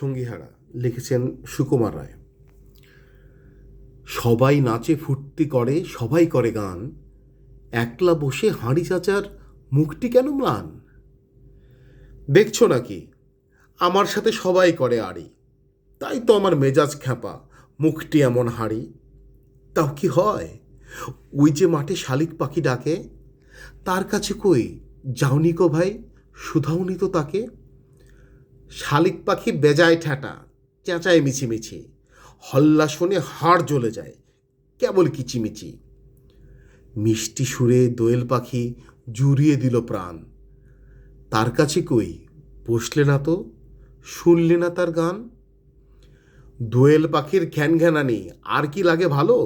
সঙ্গীহারা লিখেছেন সুকুমার রায়। সবাই নাচে ফুর্তি করে, সবাই করে গান, একলা বসে হাঁড়ি চাচার মুখটি কেন ম্লান? দেখছো নাকি আমার সাথে সবাই করে আড়ি, তাই তো আমার মেজাজ খ্যাপা, মুখটি এমন হাঁড়ি। তাও কি হয়, ওই যে মাঠে শালিক পাখি ডাকে, তার কাছে কই যাওনি কো ভাই, শুধাওনি তো তাকে। শালিক পাখি বেজায় ঠেটা, চেঁচায় মিছিমিছি, হল্লা শুনে হাড় জ্বলে যায়, কেবল কিচিমিচি। মিষ্টি সুরে দোয়েল পাখি জুড়িয়ে দিল প্রাণ, তার কাছে কই বসলে না তো, শুনলে না তার গান। দোয়েল পাখির ঘ্যানঘ্যানানি আর কি লাগে ভালো,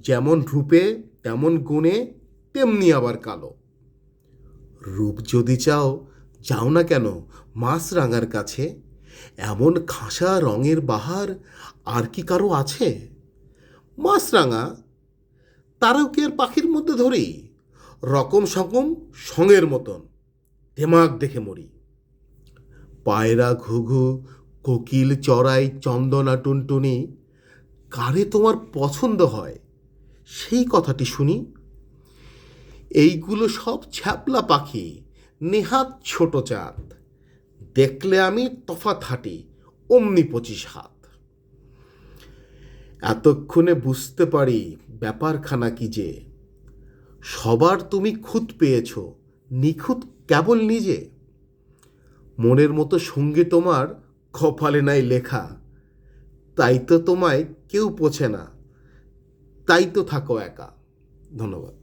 যেমন রূপে তেমন গুণে তেমনি আবার কালো। রূপ যদি চাও যাও না কেন মাছরাঙার কাছে, এমন খাসা রঙের বাহার আর কি কারো আছে? মাছরাঙা তারাও কি আর পাখির মধ্যে ধরি, রকম সকম সঙের মতন, দেমাগ দেখে মরি। পায়রা ঘুঘু কোকিল চড়াই চন্দনা টুনটুনি, কারে তোমার পছন্দ হয় সেই কথাটি শুনি। এইগুলো সব ছ্যাপলা পাখি, নেহাত ছোট চাঁদ, দেখলে আমি তফাৎ হাঁটি অমনি 25 হাত। এতক্ষণে বুঝতে পারি ব্যাপারখানা কি যে, সবার তুমি খুঁত পেয়েছ, নিখুঁত কেবল নিজে। মনের মতো সঙ্গে তোমার কপালে নাই লেখা, তাই তো তোমায় কেউ পোছে না, তাই তো থাকো একা। ধন্যবাদ।